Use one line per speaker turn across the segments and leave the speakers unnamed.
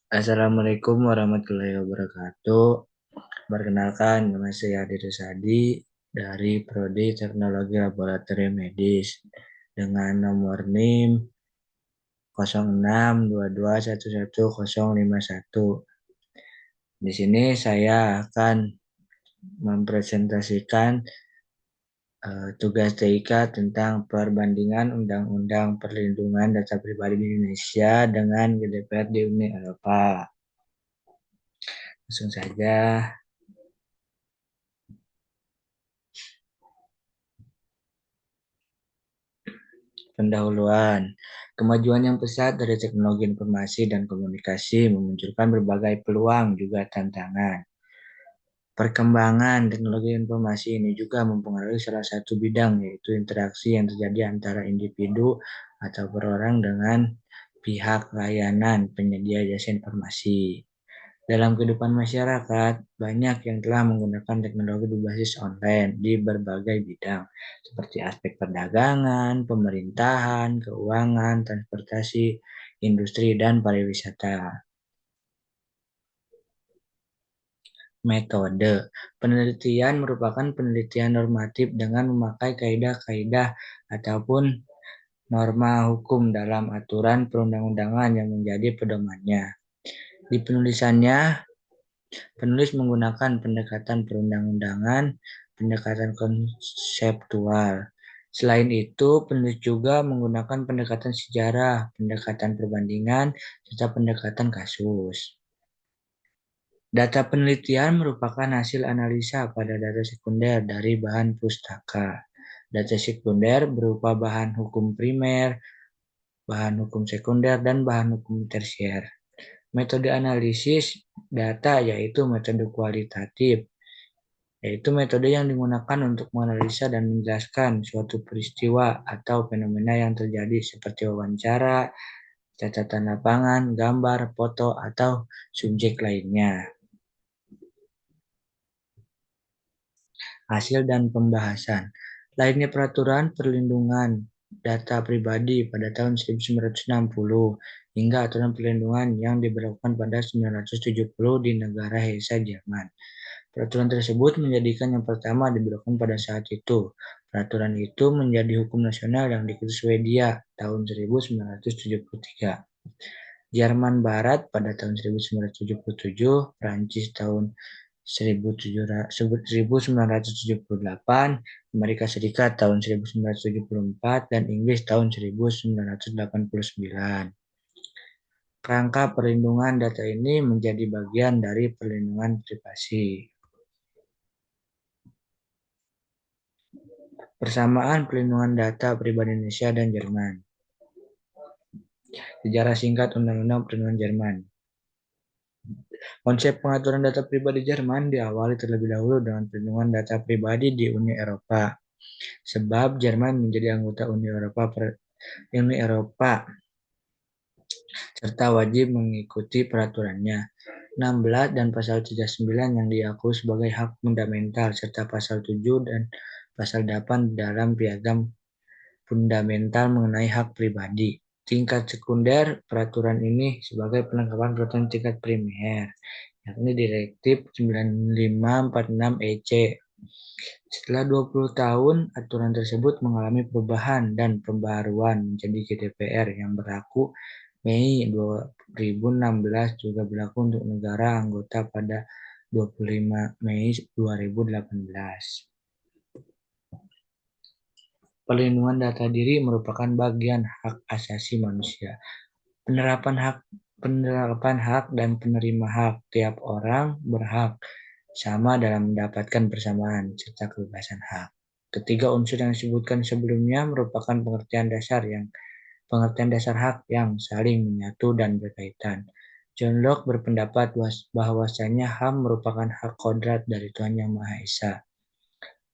Assalamualaikum warahmatullahi wabarakatuh. Perkenalkan, nama saya Adi Rusadi dari Prodi Teknologi Laboratorium Medis dengan nomor NIM 0622111051. Di sini saya akan mempresentasikan tugas TIK tentang perbandingan Undang-Undang Perlindungan Data Pribadi di Indonesia dengan GDPR di Uni Eropa. Langsung saja. Pendahuluan. Kemajuan yang pesat dari teknologi informasi dan komunikasi memunculkan berbagai peluang juga tantangan. Perkembangan teknologi informasi ini juga mempengaruhi salah satu bidang, yaitu interaksi yang terjadi antara individu atau perorangan dengan pihak layanan penyedia jasa informasi. Dalam kehidupan masyarakat, banyak yang telah menggunakan teknologi berbasis online di berbagai bidang, seperti aspek perdagangan, pemerintahan, keuangan, transportasi, industri, dan pariwisata. Metode penelitian merupakan penelitian normatif dengan memakai kaidah-kaidah ataupun norma hukum dalam aturan perundang-undangan yang menjadi pedomannya. Di penulisannya, penulis menggunakan pendekatan perundang-undangan, pendekatan konseptual. Selain itu, penulis juga menggunakan pendekatan sejarah, pendekatan perbandingan, serta pendekatan kasus. Data penelitian merupakan hasil analisa pada data sekunder dari bahan pustaka. Data sekunder berupa bahan hukum primer, bahan hukum sekunder, dan bahan hukum tersier. Metode analisis data yaitu metode kualitatif, yaitu metode yang digunakan untuk menganalisa dan menjelaskan suatu peristiwa atau fenomena yang terjadi seperti wawancara, catatan lapangan, gambar, foto, atau subjek lainnya. Hasil dan pembahasan. Lahirnya peraturan perlindungan data pribadi pada tahun 1960 hingga aturan perlindungan yang diberlakukan pada 1970 di negara Hesa Jerman. Peraturan tersebut menjadikan yang pertama diberlakukan pada saat itu. Peraturan itu menjadi hukum nasional yang diikuti Swedia tahun 1973. Jerman Barat pada tahun 1977, Prancis tahun 1978, Amerika Serikat tahun 1974, dan Inggris tahun 1989. Kerangka perlindungan data ini menjadi bagian dari perlindungan privasi. Persamaan perlindungan data pribadi Indonesia dan Jerman. Sejarah singkat Undang-Undang Perlindungan Jerman. Konsep pengaturan data pribadi Jerman diawali terlebih dahulu dengan perlindungan data pribadi di Uni Eropa. Sebab Jerman menjadi anggota Uni Eropa serta wajib mengikuti peraturannya. 16 dan pasal 39 yang diakui sebagai hak fundamental serta pasal 7 dan pasal 8 dalam piagam fundamental mengenai hak pribadi. Tingkat sekunder peraturan ini sebagai pelengkapan peraturan tingkat primer, yakni Direktif 9546/EC. Setelah 20 tahun, aturan tersebut mengalami perubahan dan pembaharuan menjadi GDPR yang berlaku Mei 2016, juga berlaku untuk negara anggota pada 25 Mei 2018. Perlindungan data diri merupakan bagian hak asasi manusia. Penerapan hak dan penerima hak. Tiap orang berhak sama dalam mendapatkan persamaan serta kebebasan hak. Ketiga unsur yang disebutkan sebelumnya merupakan pengertian dasar hak yang saling menyatu dan berkaitan. John Locke berpendapat bahwasanya HAM merupakan hak kodrat dari Tuhan Yang Maha Esa.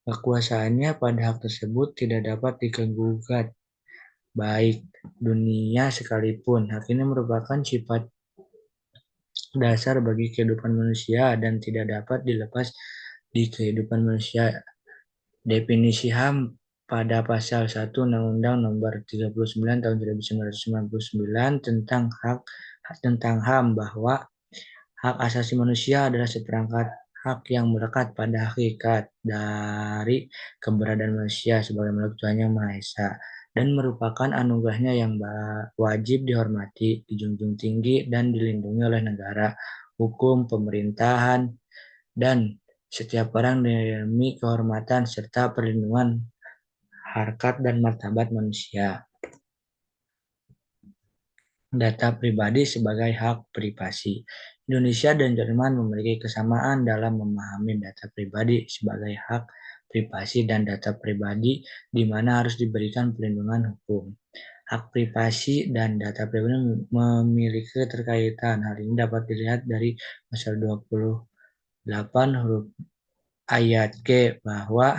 Kekuasaannya pada hak tersebut tidak dapat digugat, baik dunia sekalipun. Hak ini merupakan sifat dasar bagi kehidupan manusia dan tidak dapat dilepas di kehidupan manusia. Definisi HAM pada pasal 1 Undang-Undang Nomor 39 Tahun 1999 tentang hak tentang HAM bahwa hak asasi manusia adalah seperangkat hak yang melekat pada hakikat dari keberadaan manusia sebagai makhluk Tuhan Yang Maha Esa dan merupakan anugerahnya yang wajib dihormati, dijunjung tinggi, dan dilindungi oleh negara, hukum, pemerintahan, dan setiap orang demi kehormatan serta perlindungan harkat dan martabat manusia. Data pribadi sebagai hak privasi. Indonesia dan Jerman memiliki kesamaan dalam memahami data pribadi sebagai hak privasi dan data pribadi di mana harus diberikan perlindungan hukum. Hak privasi dan data pribadi memiliki keterkaitan. Hal ini dapat dilihat dari pasal 28 huruf ayat G bahwa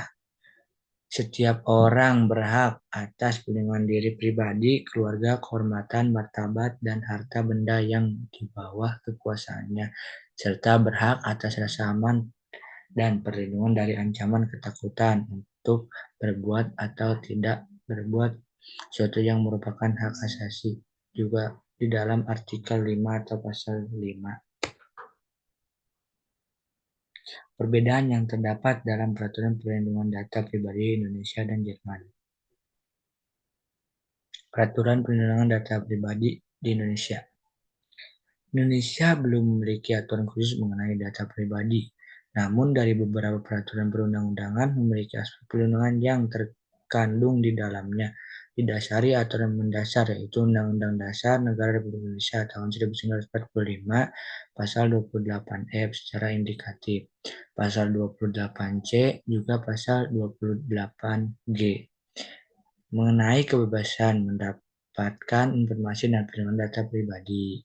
setiap orang berhak atas perlindungan diri pribadi, keluarga, kehormatan, martabat, dan harta benda yang di bawah kekuasaannya, serta berhak atas rasa aman dan perlindungan dari ancaman ketakutan untuk berbuat atau tidak berbuat sesuatu yang merupakan hak asasi. Juga di dalam artikel 5 atau pasal 5. Perbedaan yang terdapat dalam peraturan perlindungan data pribadi Indonesia dan Jerman. Peraturan perlindungan data pribadi di Indonesia. Indonesia belum memiliki aturan khusus mengenai data pribadi. Namun dari beberapa peraturan perundang-undangan memiliki aspek perlindungan yang terkandung di dalamnya. Didasari aturan mendasar yaitu Undang-Undang Dasar Negara Republik Indonesia tahun 1945, pasal 28F secara indikatif, pasal 28C, juga pasal 28G mengenai kebebasan mendapatkan informasi dan perlindungan data pribadi.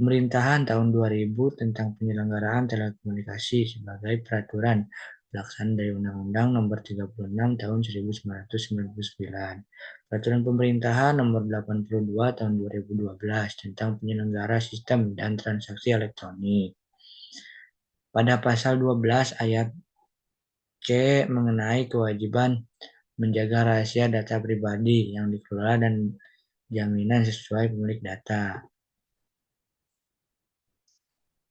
Pemerintahan tahun 2000 tentang penyelenggaraan telekomunikasi sebagai peraturan pelaksana dari Undang-Undang Nomor 36 Tahun 1999. Peraturan Pemerintahan Nomor 82 Tahun 2012 tentang penyelenggara sistem dan transaksi elektronik. Pada pasal 12 ayat C mengenai kewajiban menjaga rahasia data pribadi yang dikelola dan jaminan sesuai pemilik data.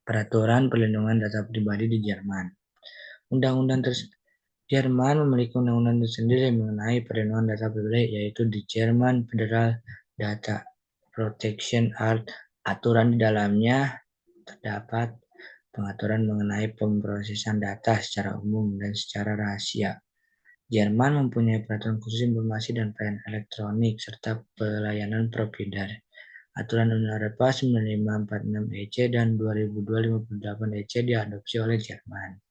Peraturan Perlindungan Data Pribadi di Jerman. Undang-undang Jerman memiliki undang-undang tersendiri mengenai perlindungan data pribadi, yaitu di German Federal Data Protection Act. Aturan di dalamnya terdapat pengaturan mengenai pemrosesan data secara umum dan secara rahasia. Jerman mempunyai peraturan khusus informasi dan pelayanan elektronik serta pelayanan provider. Aturan Uni Eropa 9546/EC dan 2002/58/EC diadopsi oleh Jerman.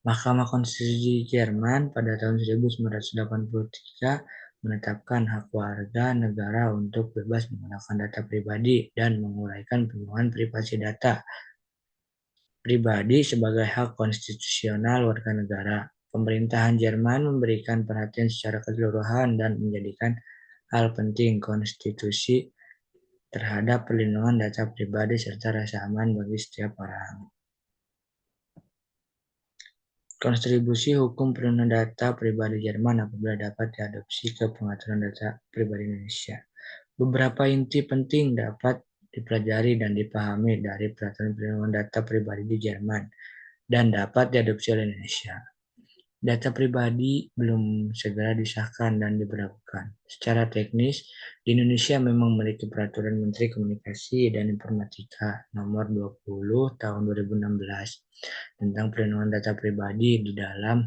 Mahkamah Konstitusi Jerman pada tahun 1983 menetapkan hak warga negara untuk bebas menggunakan data pribadi dan menguraikan perlindungan privasi data pribadi sebagai hak konstitusional warga negara. Pemerintahan Jerman memberikan perhatian secara keseluruhan dan menjadikan hal penting konstitusi terhadap perlindungan data pribadi serta rasa aman bagi setiap orang. Kontribusi hukum perlindungan data pribadi Jerman apabila dapat diadopsi ke pengaturan data pribadi Indonesia. Beberapa inti penting dapat dipelajari dan dipahami dari peraturan perlindungan data pribadi di Jerman dan dapat diadopsi oleh Indonesia. Data pribadi belum segera disahkan dan diberlakukan. Secara teknis, di Indonesia memang memiliki peraturan Menteri Komunikasi dan Informatika nomor 20 tahun 2016 tentang perlindungan data pribadi di dalam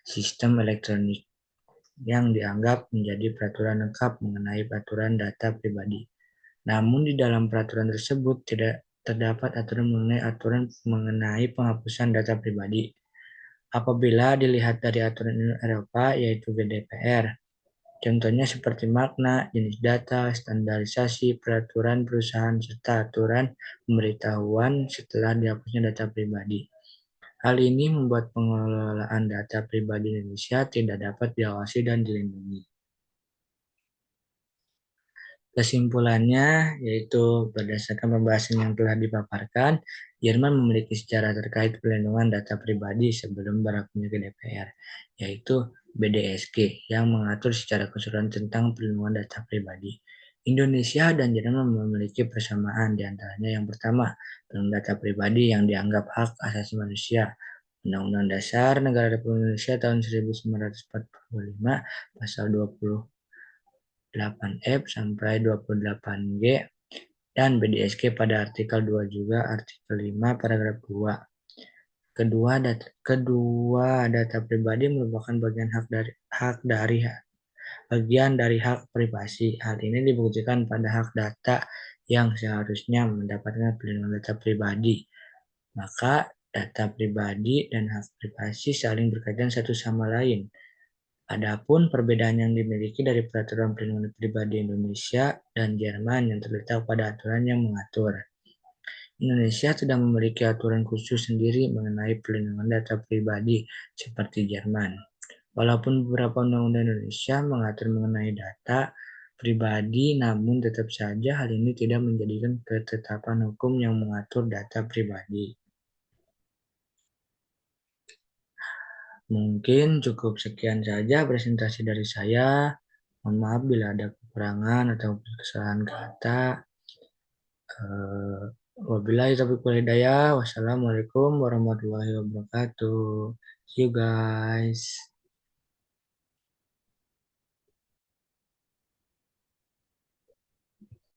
sistem elektronik yang dianggap menjadi peraturan lengkap mengenai peraturan data pribadi. Namun di dalam peraturan tersebut tidak terdapat aturan mengenai penghapusan data pribadi. Apabila dilihat dari aturan Uni Eropa yaitu GDPR, contohnya seperti makna, jenis data, standarisasi, peraturan perusahaan, serta aturan pemberitahuan setelah dihapusnya data pribadi. Hal ini membuat pengelolaan data pribadi Indonesia tidak dapat diawasi dan dilindungi. Kesimpulannya, yaitu berdasarkan pembahasan yang telah dipaparkan, Jerman memiliki sejarah terkait perlindungan data pribadi sebelum berlakunya GDPR, yaitu BDSG, yang mengatur secara keseluruhan tentang perlindungan data pribadi. Indonesia dan Jerman memiliki persamaan di antaranya yang pertama, perlindungan data pribadi yang dianggap hak asasi manusia. Undang-Undang Dasar Negara Republik Indonesia tahun 1945 pasal 28F sampai 28G dan BDSK pada artikel 2 juga artikel 5 paragraf 2. Kedua data pribadi merupakan bagian dari hak privasi. Hal ini dibuktikan pada hak data yang seharusnya mendapatkan perlindungan data pribadi. Maka data pribadi dan hak privasi saling berkaitan satu sama lain. Adapun perbedaan yang dimiliki dari peraturan perlindungan pribadi Indonesia dan Jerman yang terletak pada aturan yang mengatur. Indonesia tidak memiliki aturan khusus sendiri mengenai perlindungan data pribadi seperti Jerman. Walaupun beberapa undang-undang Indonesia mengatur mengenai data pribadi, namun tetap saja hal ini tidak menjadikan ketetapan hukum yang mengatur data pribadi. Mungkin cukup sekian saja presentasi dari saya. Mohon maaf bila ada kekurangan atau kesalahan kata. Wabillahi taufiq wal hidayah. Wassalamualaikum warahmatullahi wabarakatuh. See you guys.